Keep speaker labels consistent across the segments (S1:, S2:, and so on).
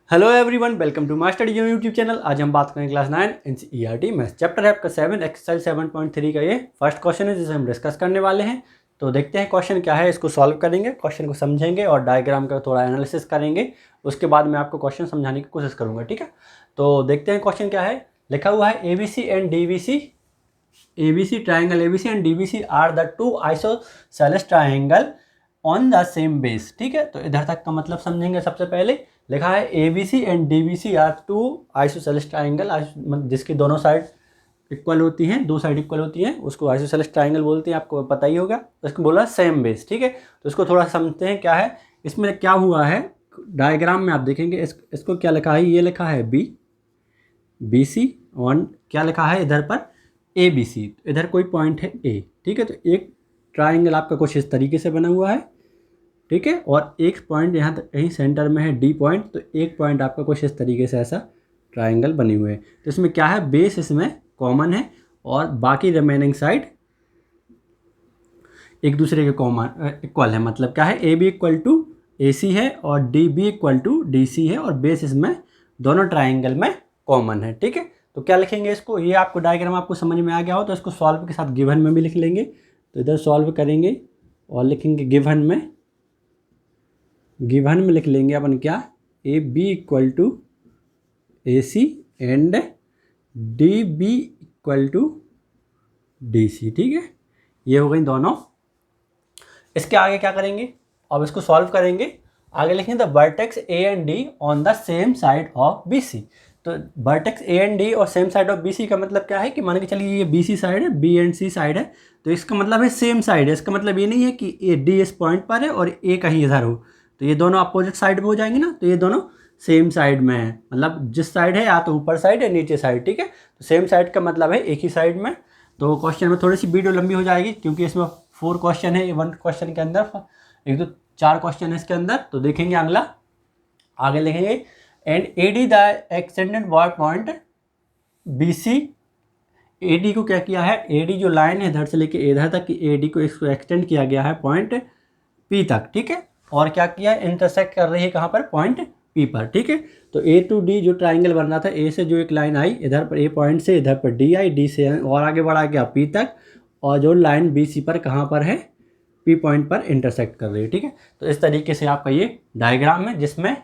S1: Hello everyone, welcome to Master D YouTube channel. आज हम बात करेंगे क्लास 9 एनसीईआरटी मैथ्स चैप्टर है आपका 7 एक्सरसाइज 7.3 का ये फर्स्ट क्वेश्चन है जिसे हम डिस्कस करने वाले हैं। तो देखते हैं क्वेश्चन क्या है, इसको सॉल्व करेंगे, क्वेश्चन को समझेंगे और डायग्राम का थोड़ा एनालिसिस करेंगे। उसके बाद मैं आपको क्वेश्चन समझाने की कोशिश करूँगा, ठीक है। तो देखते हैं क्वेश्चन क्या है। लिखा हुआ है ABC and DBC, ABC triangle ABC and DBC are the two isosceles triangle on the same base, ठीक है। तो इधर तक का मतलब समझेंगे। सबसे पहले लिखा है ABC and DBC are two isosceles triangle, जिसकी दोनों साइड इक्वल होती हैं, दो साइड इक्वल होती हैं, उसको आइसोसेलेस ट्राइंगल बोलते हैं, आपको पता ही होगा। तो इसको बोला सेम बेस, ठीक है। तो इसको थोड़ा समझते हैं क्या है इसमें, क्या हुआ है। डायग्राम में आप देखेंगे इसको क्या लिखा है, ये लिखा है BC और क्या लिखा है इधर पर ABC। इधर कोई पॉइंट है A, ठीक है। तो एक ट्राइंगल आपका कुछ इस तरीके से बना हुआ है, ठीक है। और एक पॉइंट यहाँ तक कहीं सेंटर में है D पॉइंट, तो एक पॉइंट आपका कुछ इस तरीके से ऐसा ट्राइंगल बने हुए हैं। तो इसमें क्या है, बेस इसमें कॉमन है और बाकी रिमेनिंग साइड एक दूसरे के कॉमन इक्वल है। मतलब क्या है, AB इक्वल टू AC है और DB इक्वल टू DC है और बेस इसमें दोनों ट्राइंगल में कॉमन है, ठीक है। तो क्या लिखेंगे इसको, ये आपको डायग्राम आपको समझ में आ गया हो तो इसको सॉल्व के साथ गिवन में भी लिख लेंगे। तो इधर सॉल्व करेंगे और लिखेंगे गिवन में लिख लेंगे अपन क्या, AB equal to AC and DB equal to DC, ठीक है। ये हो गई दोनों। इसके आगे क्या करेंगे, अब इसको सॉल्व करेंगे। आगे लिखेंगे the vertex A and D on the same side of BC। तो वर्टेक्स A एंड D और सेम साइड ऑफ BC का मतलब क्या है कि मान के चलिए ये BC साइड है, B एंड C साइड है, तो इसका मतलब है सेम साइड है। इसका मतलब ये नहीं है कि ये D इस पॉइंट पर है और A कहीं इधर हो, तो ये दोनों अपोजिट साइड में हो जाएंगे ना। तो ये दोनों सेम साइड में है, मतलब जिस साइड है या तो ऊपर साइड या नीचे साइड, ठीक है। तो सेम साइड का मतलब है एक ही साइड में। तो क्वेश्चन में थोड़ी सी वीडियो लंबी हो जाएगी क्योंकि इसमें 4 क्वेश्चन है, 1 क्वेश्चन के अंदर एक तो 4 क्वेश्चन है इसके अंदर। तो देखेंगे अगला, आगे लिखेंगे and AD the extended point BC। AD को क्या किया है, AD जो लाइन है इधर से लेके इधर तक की AD को इसको एक्सटेंड किया गया है पॉइंट P तक, ठीक है। और क्या किया, इंटरसेक्ट कर रही है कहाँ पर, पॉइंट P पर, ठीक है। तो A टू D जो ट्राइंगल बन रहा था, A से जो एक लाइन आई इधर पर A पॉइंट से, इधर पर D आई, D से और आगे बढ़ा गया P तक, और जो लाइन BC पर कहाँ पर है, P पॉइंट पर इंटरसेक्ट कर रही है, ठीक है। तो इस तरीके से आपका ये डायग्राम है जिसमें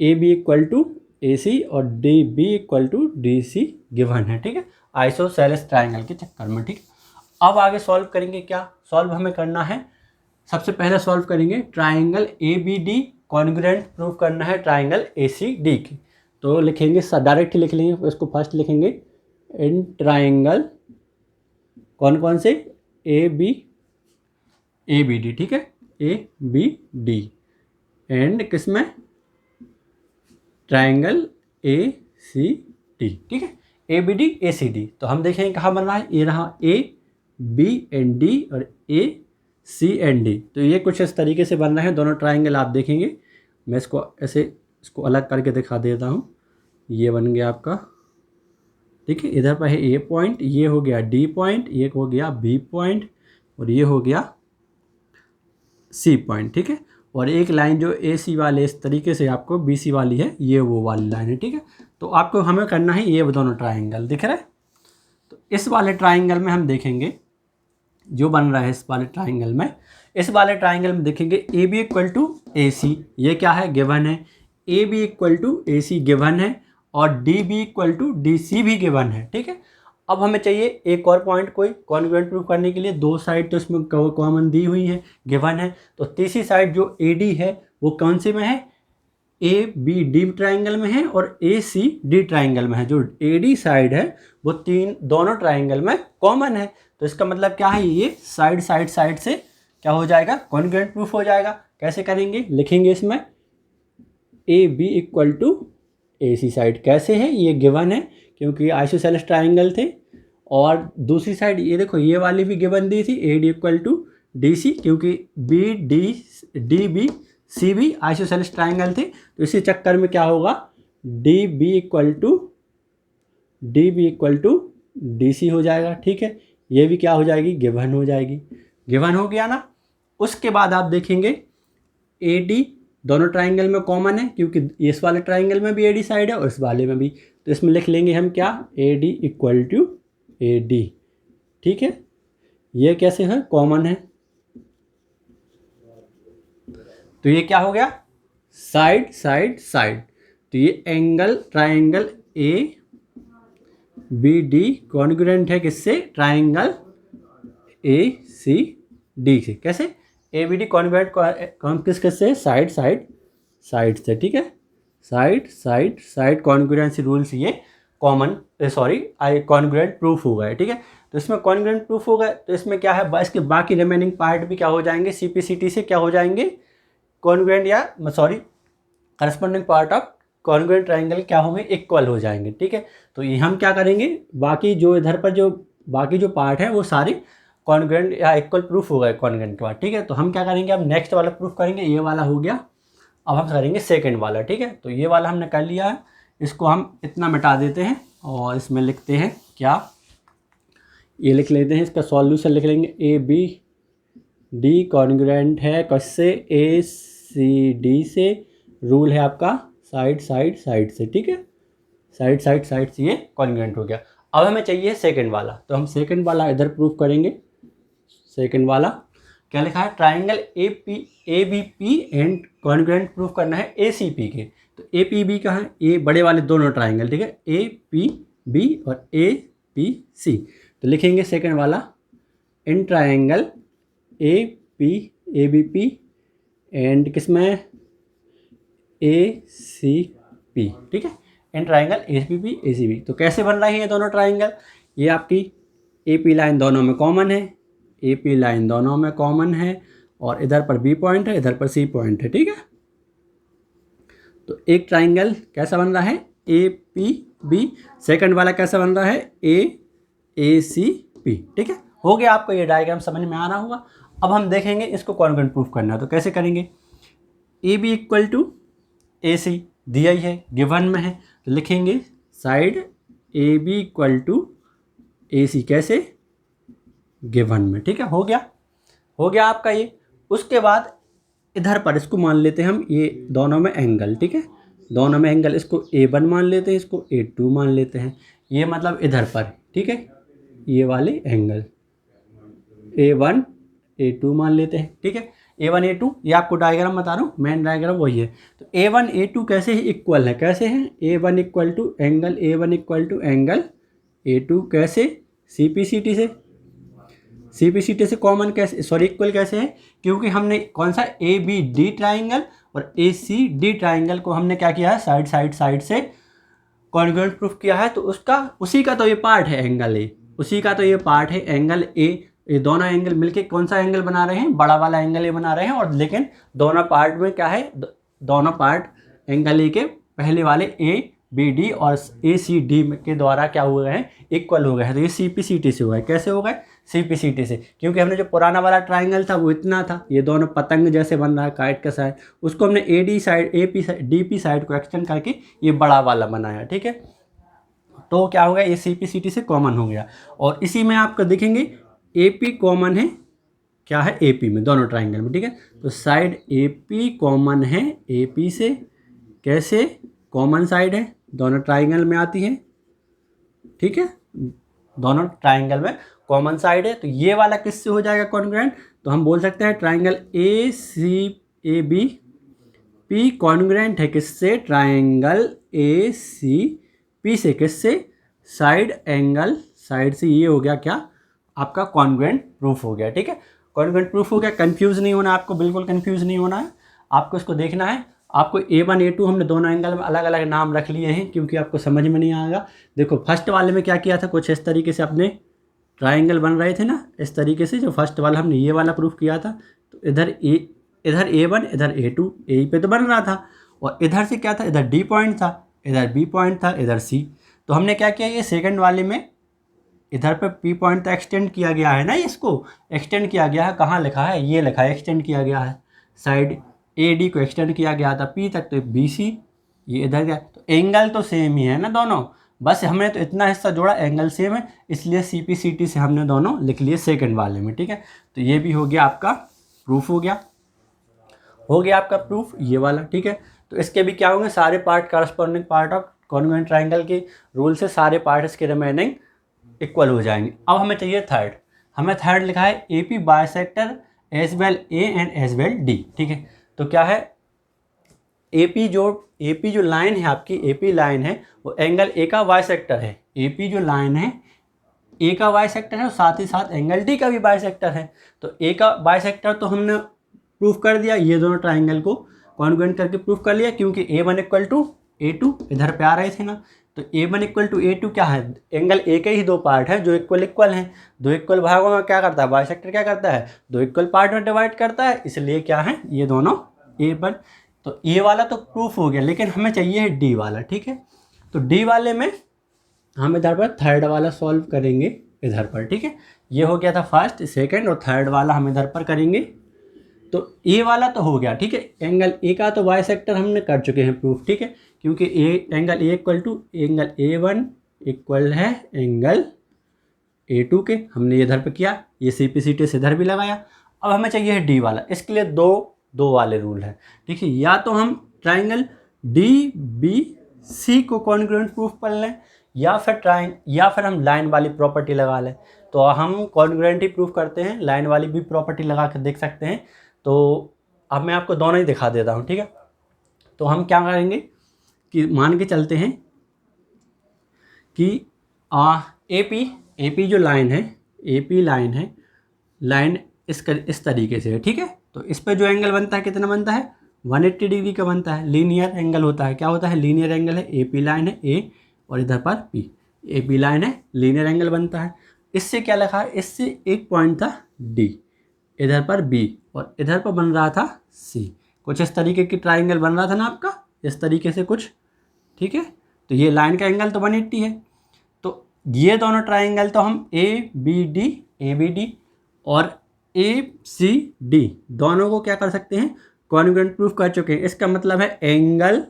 S1: AB इक्वल टू AC और DB इक्वल टू DC गिवन है, ठीक है, आइसोसेलेस ट्राइंगल के चक्कर में, ठीक है। अब आगे सॉल्व करेंगे। क्या सॉल्व हमें करना है, सबसे पहले सॉल्व करेंगे ट्राइंगल ABD कॉन्ग्रुएंट प्रूव करना है ट्राइंगल ACD की। तो लिखेंगे डायरेक्ट ही लिख लेंगे, इसको फर्स्ट लिखेंगे इन ट्राइंगल कौन कौन से, ABD, ठीक है, ABD एंड किसमें, ट्राइंगल ACD, ठीक है, ABD ACD। तो हम देखेंगे कहाँ बन रहा है, ये रहा AB एंड D और AC एंड D। तो ये कुछ इस तरीके से बन रहे हैं दोनों ट्राइंगल। आप देखेंगे, मैं इसको ऐसे इसको अलग करके दिखा देता हूँ। ये बन गया आपका, ठीक है, इधर पर है A पॉइंट, ये हो गया D पॉइंट, ये हो गया B पॉइंट और ये हो गया C पॉइंट, ठीक है। और एक लाइन जो AC वाले इस तरीके से आपको BC वाली है, ये वो वाली लाइन है, ठीक है। तो आपको हमें करना है ये दोनों ट्राइंगल दिख रहा है। तो इस वाले ट्राइंगल में हम देखेंगे जो बन रहा है, इस वाले ट्राइंगल में देखेंगे AB इक्वल टू AC, ये क्या है, गिवन है। AB इक्वल टू AC गिवन है और DB इक्वल टू DC भी गिवन है, ठीक है। अब हमें चाहिए एक और पॉइंट कोई कॉन्ग्रुएंट प्रूव करने के लिए। दो साइड तो इसमें कॉमन दी हुई है, गिवन है। तो तीसरी साइड जो AD है वो कौन से में है, ABD ट्राइंगल में है और ACD ट्राइंगल में है। जो AD साइड है वो दोनों ट्राइंगल में कॉमन है। तो इसका मतलब क्या है, ये साइड से क्या हो जाएगा, कॉन्ग्रुएंट प्रूफ हो जाएगा। कैसे करेंगे, लिखेंगे इसमें AB equal to AC side. कैसे है, ये गिवन है क्योंकि आइसोसेलेस ट्राइंगल थे। और दूसरी साइड ये देखो, ये वाली भी गिवन दी थी, AD इक्वल टू DC, क्योंकि BDC भी आइसोसेलेस ट्राइंगल थे। तो इसी चक्कर में क्या होगा, DB इक्वल टू DC हो जाएगा, ठीक है। ये भी क्या हो जाएगी, गिवन हो जाएगी। गिवन हो गया ना। उसके बाद आप देखेंगे AD दोनों ट्राइंगल में कॉमन है क्योंकि इस वाले ट्राइंगल में भी एडी साइड है और इस वाले में भी, तो इसमें लिख लेंगे हम क्या, AD इक्वल टू AD। ठीक है, ये कैसे है, कॉमन है, तो ये क्या हो गया, साइड साइड साइड। तो ये एंगल ट्राइंगल ABD कॉन्ग्रुएंट है किससे, ट्राइंगल ACD से। कैसे, ABD कॉन्ग्रुएंट किससे, साइड साइड साइड से। ठीक है, side side side congruency rule से ये कॉमन कॉन्ग्रुएंट प्रूफ हो गया। ठीक है, तो इसमें कॉन्ग्रुएंट प्रूफ हो गया, तो इसमें क्या है, इसके बाकी रिमेनिंग पार्ट भी क्या हो जाएंगे, CPCT से क्या हो जाएंगे, कॉन्ग्रुएंट या corresponding part of congruent triangle क्या होंगे, इक्वल हो जाएंगे। ठीक है, तो ये हम क्या करेंगे, बाकी जो इधर पर जो बाकी जो पार्ट है वो सारे कॉन्ग्रुएंट या इक्वल प्रूफ हो गए कॉन्ग्रुएंट के बाद। ठीक है, तो हम क्या करेंगे, अब नेक्स्ट वाला प्रूफ करेंगे, ये वाला हो गया, अब हम करेंगे सेकंड वाला। ठीक है, तो ये वाला हमने कर लिया है, इसको हम इतना मिटा देते हैं और इसमें लिखते हैं क्या, ये लिख लेते हैं, इसका सॉल्यूशन लिख लेंगे, ABD कॉन्ग्रुएंट है किससे, ACD से, रूल है आपका साइड साइड साइड से। ठीक है, साइड साइड साइड से ये कॉन्ग्रुएंट हो गया। अब हमें चाहिए सेकंड वाला, तो हम सेकंड वाला इधर प्रूफ करेंगे। सेकंड वाला क्या लिखा है, triangle ABP and congruent proof करना है ACP के। तो APB कहाँ है, ये बड़े वाले दोनों ट्राइंगल। ठीक है, APB और APC। तो लिखेंगे सेकंड वाला, इन ट्राइंगल ABP एंड किसमें, ACP। ठीक है, इन ट्राइंगल ABP ACP। तो कैसे बन रहे हैं ये दोनों ट्राइंगल, ये आपकी AP लाइन दोनों में कॉमन है, AP लाइन दोनों में कॉमन है, और इधर पर B पॉइंट है, इधर पर C पॉइंट है। ठीक है, तो एक ट्राइंगल कैसा बन रहा है, APB, सेकंड वाला कैसा बन रहा है, ACP। ठीक है, हो गया, आपको ये डायग्राम समझ में आ रहा होगा। अब हम देखेंगे इसको कॉन्ग्रुएंट प्रूफ करना है, तो कैसे करेंगे, AB इक्वल टू AC दिया ही है, गिवन में है, तो लिखेंगे side AB equal to AC, कैसे, गिवन में। ठीक है, हो गया आपका ये। उसके बाद इधर पर इसको मान लेते हैं हम, ये दोनों में एंगल। ठीक है, दोनों में एंगल, इसको A1 मान लेते हैं, इसको A2 मान लेते हैं, ये मतलब इधर पर। ठीक है, ये वाले एंगल A1 A2 मान लेते हैं। ठीक है, A1 A2, ये आपको डायग्राम बता रहा हूँ, मेन डायग्राम वही है। तो A1 A2 कैसे ही इक्वल है, कैसे हैं, A1 equal to angle A1 equal to angle A2, कैसे, CPCT से कॉमन कैसे, इक्वल कैसे है, क्योंकि हमने कौन सा ABD ट्राइंगल और ACD ट्राइंगल को हमने क्या किया है, साइड साइड साइड से कॉन्ग्रुएंट प्रूफ किया है, तो उसी का तो ये पार्ट है एंगल A, उसी का तो ये पार्ट है एंगल A। ये दोनों एंगल मिलके कौन सा एंगल बना रहे हैं, बड़ा वाला एंगल A बना रहे हैं, और लेकिन दोनों पार्ट में क्या है, दोनों पार्ट एंगल A के पहले वाले ABD और ACD के द्वारा क्या हुए हैं, इक्वल हो गए हैं। तो ये CPCT से हुआ है, कैसे हो गए, CPCT से, क्योंकि हमने जो पुराना वाला ट्राइंगल था वो इतना था, ये दोनों पतंग जैसे बन रहा है, काइट का साइड, उसको हमने AD side AP side DP side को एक्सटेंड करके ये बड़ा वाला बनाया। ठीक है, तो क्या हो गया, ये CPCT से कॉमन हो गया। और इसी में आपको देखेंगे AP कॉमन है, क्या है, AP में, दोनों ट्राइंगल में। ठीक है, तो साइड AP कॉमन है AP से, कैसे, कॉमन साइड है, दोनों ट्राइंगल में आती है। ठीक है, दोनों ट्राइंगल में कॉमन साइड है, तो ये वाला किससे हो जाएगा कॉन्ग्रुएंट, तो हम बोल सकते हैं ट्राइंगल ACABP कॉन्ग्रुएंट है किससे, ट्राइंगल ACP से, किससे, साइड एंगल साइड से। ये हो गया क्या, आपका कॉन्ग्रुएंट प्रूफ हो गया। ठीक है, कॉन्ग्रुएंट प्रूफ हो गया, कंफ्यूज नहीं होना, आपको बिल्कुल कंफ्यूज नहीं होना है, आपको इसको देखना है। आपको A1 A2 हमने दोनों एंगल में अलग अलग नाम रख लिए हैं क्योंकि आपको समझ में नहीं आएगा। देखो फर्स्ट वाले में क्या किया था, कुछ इस तरीके से अपने ट्राइंगल बन रहे थे ना, इस तरीके से, जो फर्स्ट वाला हमने ये वाला प्रूफ किया था, तो इधर A1 इधर A2 A पे तो बन रहा था, और इधर से क्या था, इधर D पॉइंट था, इधर B पॉइंट था, इधर C। तो हमने क्या किया, ये सेकंड वाले में इधर पे P पॉइंट तो एक्सटेंड किया गया है ना, इसको एक्सटेंड किया गया है, कहाँ लिखा है, ये लिखा है, एक्सटेंड किया गया है, साइड AD को एक्सटेंड किया गया था P तक, तो BC ये इधर गया, तो एंगल तो सेम ही है ना दोनों, बस हमने तो इतना हिस्सा जोड़ा, एंगल सेम है, इसलिए CPCT से हमने दोनों लिख लिए सेकंड वाले में। ठीक है, तो ये भी हो गया, आपका प्रूफ हो गया। हो गया आपका प्रूफ ये वाला, ठीक है। तो इसके भी क्या होंगे, सारे part corresponding part of congruent triangle के रूल से सारे पार्ट इसके रिमेनिंग इक्वल हो जाएंगे। अब हमें चाहिए थर्ड, हमें थर्ड लिखा है A P bisector as well A and as well D, ठीक है। तो क्या है, ए पी जो लाइन है आपकी, ए पी लाइन है वो एंगल ए का बाइसेक्टर है। ए पी जो लाइन है ए का बाइसेक्टर है और साथ ही साथ एंगल डी का भी बाइसेक्टर है। तो ए का बाइसेक्टर तो हमने प्रूफ कर दिया, ये दोनों ट्राइंगल को कॉन्ग्रुएंट करके प्रूफ कर लिया, क्योंकि A one equal to A two इधर पे आ रहे थे ना। तो A one equal to A two क्या है, एंगल ए के ही दो पार्ट हैं जो इक्वल हैं। दो इक्वल भागों में क्या करता है बाइसेक्टर, क्या करता है दो इक्वल पार्ट में डिवाइड करता है, इसलिए क्या है ये दोनों ए पर। तो ए वाला तो प्रूफ हो गया, लेकिन हमें चाहिए है डी वाला, ठीक है। तो डी वाले में हम इधर पर थर्ड वाला सॉल्व करेंगे इधर पर, ठीक है। ये हो गया था फर्स्ट, सेकंड और थर्ड वाला हम इधर पर करेंगे। तो ए वाला तो हो गया, ठीक है। एंगल ए का तो बाइसेक्टर हमने कर चुके हैं प्रूफ, ठीक है, क्योंकि angle A equal to angle A one equal है एंगल ए टू के, हमने इधर पर किया, ये सी पी सी टी से इधर भी लगाया। अब हमें चाहिए है डी वाला, इसके लिए दो वाले रूल हैं, ठीक है। या तो हम ट्राइंगल डी बी सी को कॉन्ग्रुएंट प्रूफ कर लें, या फिर हम लाइन वाली प्रॉपर्टी लगा लें। तो हम कॉन्ग्रुएंट ही प्रूफ करते हैं, लाइन वाली भी प्रॉपर्टी लगा कर देख सकते हैं। तो अब मैं आपको दोनों ही दिखा देता हूँ, ठीक है। तो हम क्या करेंगे कि मान के चलते हैं कि ए पी जो लाइन है, ए पी लाइन है, लाइन इस तरीके से है, ठीक है। तो इस पर जो एंगल बनता है कितना बनता है 180 डिग्री का बनता है, लीनियर एंगल होता है। क्या होता है, लीनियर एंगल है। ए पी लाइन है ए और इधर पर पी, ए पी लाइन है, लीनियर एंगल बनता है। इससे क्या लिखा है, इससे एक पॉइंट था डी, इधर पर बी और इधर पर बन रहा था सी। कुछ इस तरीके की ट्राइंगल बन रहा था ना आपका, इस तरीके से कुछ, ठीक है। तो ये लाइन का एंगल तो 180 है। तो ये दोनों ट्राइंगल तो हम ए बी डी और ए सी डी दोनों को क्या कर सकते हैं, कॉन्ग्रुएंट प्रूफ कर चुके हैं। इसका मतलब है एंगल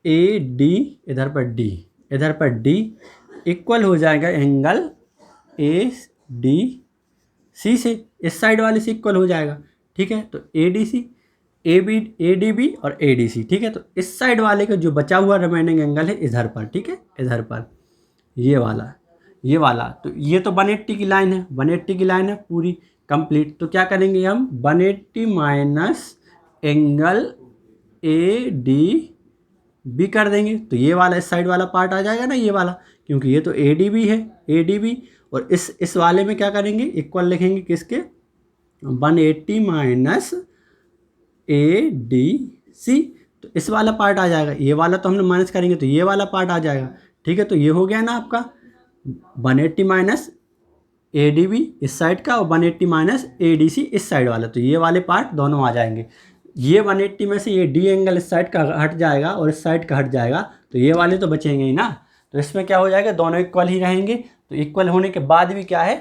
S1: ए डी इधर पर डी इक्वल हो जाएगा एंगल ए डी सी से, इस साइड वाले से इक्वल हो जाएगा, ठीक है। तो A D C A D B और ए डी सी, ठीक है। तो इस साइड वाले का जो बचा हुआ रिमेनिंग एंगल है इधर पर, ठीक है, इधर पर ये वाला। तो ये तो 180 की लाइन है, 180 की लाइन है पूरी कंप्लीट। तो क्या करेंगे हम 180 minus angle A D B कर देंगे। तो ये वाला इस साइड वाला पार्ट आ जाएगा ना, ये वाला, क्योंकि ये तो ए डी बी है, ए डी बी। और इस वाले में क्या करेंगे, इक्वल लिखेंगे किसके 180 माइनस ए डी सी। तो इस वाला पार्ट आ जाएगा, ये वाला तो हमने माइनस करेंगे तो ये वाला पार्ट आ जाएगा, ठीक है। तो ये हो गया ना आपका 180 माइनस ए डी बी इस साइड का और 180 माइनस ए डी सी इस साइड वाला। तो ये वाले पार्ट दोनों आ जाएंगे। ये 180 में से ये डी एंगल इस साइड का हट जाएगा और इस साइड का हट जाएगा, तो ये वाले तो बचेंगे ही ना। तो इसमें क्या हो जाएगा, दोनों इक्वल ही रहेंगे। तो इक्वल होने के बाद भी क्या है,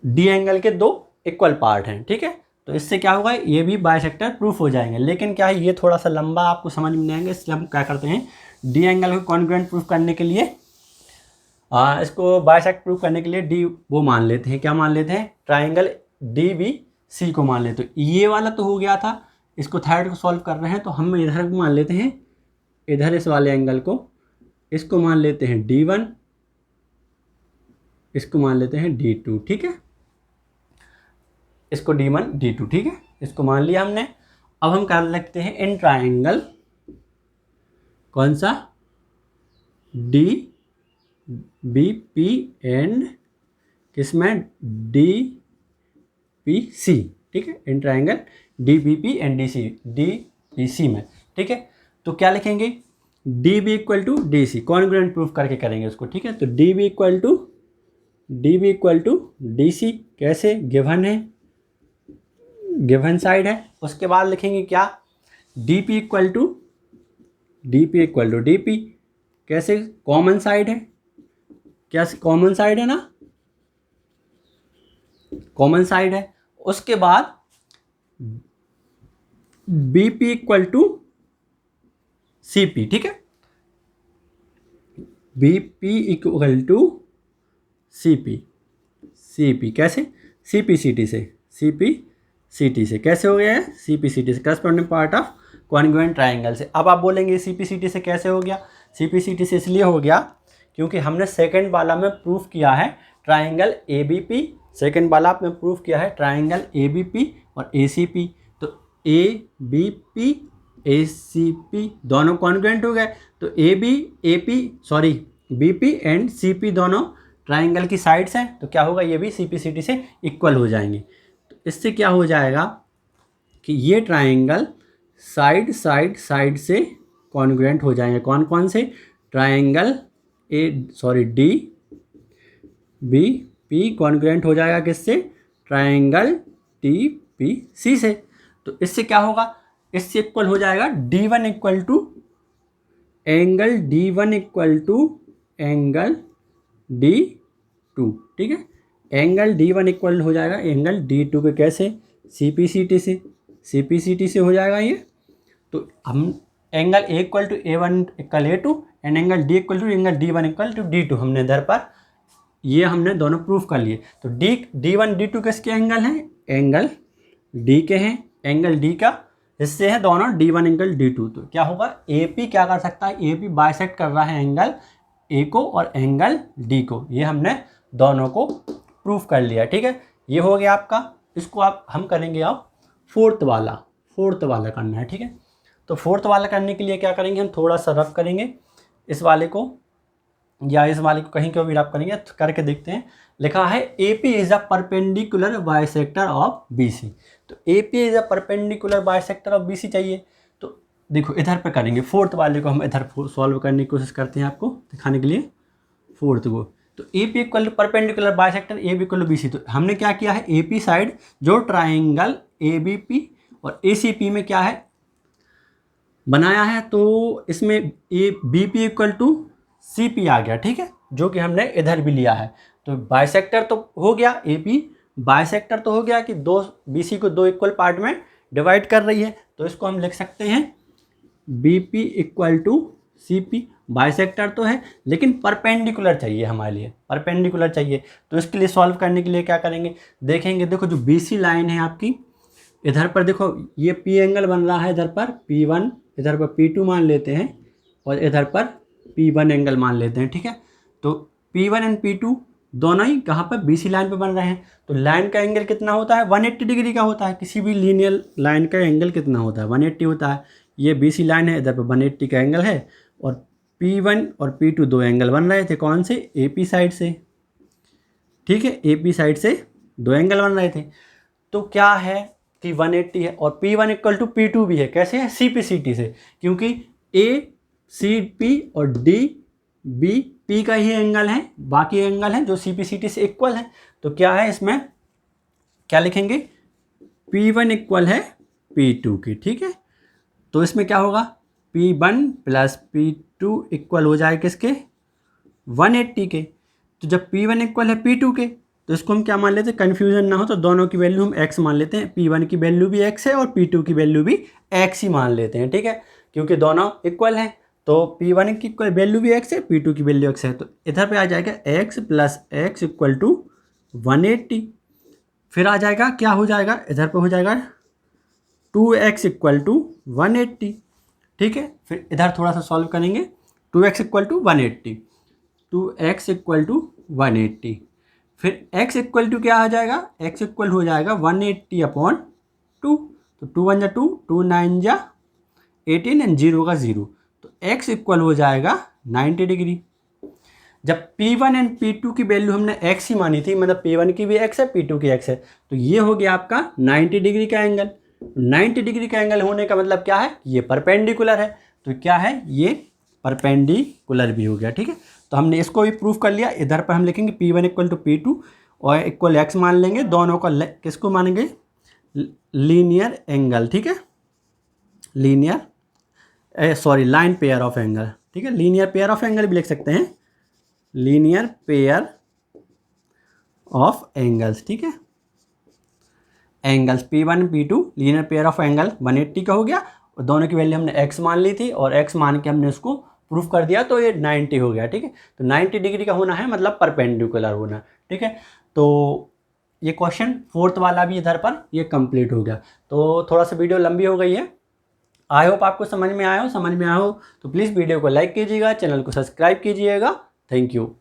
S1: डी एंगल के दो इक्वल पार्ट हैं, ठीक है। तो इससे क्या होगा, ये भी बाइसेक्टर प्रूफ हो जाएंगे। लेकिन क्या है, ये थोड़ा सा लंबा आपको समझ में नहीं आएंगे, इसलिए हम क्या करते हैं डी एंगल को कॉन्ग्रुएंट प्रूफ करने के लिए इसको बाइसेक्ट प्रूफ करने के लिए डी वो मान लेते हैं, क्या मान लेते हैं, ट्राइंगल डी बी सी को मान लेते। तो ये वाला तो हो गया था, इसको थर्ड को सॉल्व कर रहे हैं तो हम इधर मान लेते हैं, इधर इस वाले एंगल को, इसको मान लेते हैं D1, इसको मान लेते हैं D2, ठीक है। इसको D1 D2, ठीक है, इसको मान लिया हमने। अब हम कर लगते हैं इन ट्राइंगल, कौन सा, डी बी पी एंड किसमें डी पी सी, ठीक है, in triangle D B P and D P C में, ठीक है। तो क्या लिखेंगे, D B equal to D C, congruent proof करके करेंगे उसको, ठीक है। तो D B equal to D C, कैसे, गिवन है, गिवन साइड है। उसके बाद लिखेंगे क्या, D P equal to D P, कैसे, कॉमन साइड है, क्या कॉमन साइड है ना, कॉमन साइड है। उसके बाद B P equal to C P, ठीक है, B P equal to C P कैसे, सी पी सी टी से, सी पी सी से। कैसे हो गया है? CPCT से, corresponding part of congruent triangle से। अब आप बोलेंगे CPCT से कैसे हो गया? CPCT से इसलिए हो गया क्योंकि हमने सेकंड वाला में प्रूफ किया है ट्राइंगल ABP, सेकंड वाला में प्रूफ किया है ट्राइंगल ABP और ACP। तो ABP ACP दोनों कॉन्ग्रुएंट हो गए, तो BP एंड CP दोनों ट्राइंगल की साइड्स हैं, तो क्या होगा? ये भी CPCT से इक्वल हो जाएंगे। तो इससे क्या हो जाएगा कि ये ट्राइंगल साइड से कॉन्ग्रुएंट हो जाएंगे। कौन कौन से? ट्राइंगल DBP कॉन्ग्रुएंट हो जाएगा किससे? ट्राइंगल TPC से। तो इससे क्या होगा? इससे इक्वल हो जाएगा D1 equal to angle D1 equal to angle D2, ठीक है। एंगल D1 इक्वल हो जाएगा एंगल D2 के। कैसे? CPCT से हो जाएगा ये। तो हम angle A equal to A1 equal A2 and angle D equal to angle D1 equal to D2 हमने इधर पर ये हमने दोनों प्रूफ कर लिए। तो D1 D2 किसके एंगल हैं? एंगल D के हैं। एंगल D का हिस्से हैं दोनों D1 एंगल D2। तो क्या होगा? AP क्या कर सकता है? AP बाइसेक्ट कर रहा है एंगल A को और एंगल D को। ये हमने दोनों को प्रूफ कर लिया, ठीक है। ये हो गया आपका। इसको हम करेंगे अब फोर्थ वाला करना है, ठीक है। तो फोर्थ वाला करने के लिए क्या करेंगे? हम थोड़ा सा रफ करेंगे इस वाले को, या इस वाले को कहीं को भी रफ करेंगे। तो करके देखते हैं। लिखा है AP is a perpendicular bisector of BC। तो AP is a perpendicular bisector of BC चाहिए। तो देखो इधर पे करेंगे, फोर्थ वाले को हम इधर सॉल्व करने की कोशिश करते हैं आपको दिखाने के लिए फोर्थ को। तो AP equal to perpendicular bisector AB equal to BC। तो हमने क्या किया है? AP साइड जो ट्राइंगल ABP और ACP में क्या है बनाया है, तो इसमें BP इक्वल टू CP आ गया, ठीक है, जो कि हमने इधर भी लिया है। तो बाइसेक्टर तो हो गया, AP बाइसेक्टर तो हो गया कि दो BC को दो इक्वल पार्ट में डिवाइड कर रही है। तो इसको हम लिख सकते हैं BP equal to CP। Bisector तो है लेकिन परपेंडिकुलर चाहिए हमारे लिए, परपेंडिकुलर चाहिए। तो इसके लिए सॉल्व करने के लिए क्या करेंगे? देखेंगे, देखो जो BC लाइन है आपकी, इधर पर देखो ये P एंगल बन रहा है, इधर पर P1, इधर पर P2 मान लेते हैं और इधर पर P1 एंगल मान लेते हैं, ठीक है। तो P1 एंड P2 दोनों ही कहाँ पर? BC लाइन पे बन रहे हैं। तो लाइन का एंगल कितना होता है? 180 डिग्री का होता है। किसी भी लीनियर लाइन का एंगल कितना होता है? 180 होता है। ये BC लाइन है, इधर पर 180 का एंगल है और P1 और P2 दो एंगल बन रहे थे। कौन से? AP साइड से, ठीक है। AP साइड से दो एंगल बन रहे थे। तो क्या है कि 180 है और P1 इक्वल टू P2 भी है। कैसे है? CPCT से, क्योंकि ACP और DBP का ही एंगल है, बाकी एंगल हैं जो CPCT से इक्वल है। तो क्या है इसमें? क्या लिखेंगे? P1 इक्वल है P2 की, ठीक है। तो इसमें क्या होगा? P1 प्लस P2 इक्वल हो जाए किसके? 180 के। तो जब P1 इक्वल है P2 के तो इसको हम क्या मान लेते हैं? कन्फ्यूजन ना हो तो दोनों की वैल्यू हम x मान लेते हैं। P1 की वैल्यू भी x है और P2 की वैल्यू भी x ही मान लेते हैं, ठीक है, क्योंकि दोनों इक्वल हैं। तो P1 की वैल्यू भी x है, P2 की वैल्यू x है। तो इधर पे आ जाएगा x plus x equal to 180। फिर आ जाएगा, क्या हो जाएगा? इधर पे हो जाएगा 2x इक्वल टू 180, ठीक है। फिर इधर थोड़ा सा सॉल्व करेंगे। 2x equal to 180, 2x equal to 180। फिर x इक्वल टू क्या आ जाएगा? x इक्वल हो जाएगा 180 अपॉन 2। तो 2 1 जा 2, 2 9 जा 18 एंड 0 का 0। तो x इक्वल हो जाएगा 90 डिग्री। जब P1 एंड P2 की वैल्यू हमने x ही मानी थी, मतलब P1 की भी x है, P2 की x है, तो ये हो गया आपका 90 डिग्री का एंगल। 90 डिग्री का एंगल होने का मतलब क्या है? ये परपेंडिकुलर है। तो क्या है? ये परपेंडिकुलर भी हो गया, ठीक है। तो हमने इसको भी प्रूफ कर लिया। इधर पर हम लिखेंगे P1 इक्वल टू P2 और इक्वल x मान लेंगे। दोनों का किसको मानेंगे? लीनियर एंगल, ठीक है, लाइन पेयर ऑफ एंगल, ठीक है। लीनियर पेयर ऑफ एंगल भी लिख सकते हैं, लीनियर पेयर ऑफ एंगल्स, ठीक है। Angles P1 P2 linear pair of angle 180 का हो गया और दोनों की वैल्यू हमने x मान ली थी और x मान के हमने उसको प्रूफ कर दिया, तो ये 90 हो गया, ठीक है। तो 90 डिग्री का होना है मतलब परपेंडिकुलर होना, ठीक है। तो ये क्वेश्चन 4th वाला भी इधर पर ये कंप्लीट हो गया। तो थोड़ा सा वीडियो लंबी हो गई है। आई होप आपको समझ में आया हो। तो प्लीज़ वीडियो को लाइक कीजिएगा, चैनल को सब्सक्राइब कीजिएगा। Thank you.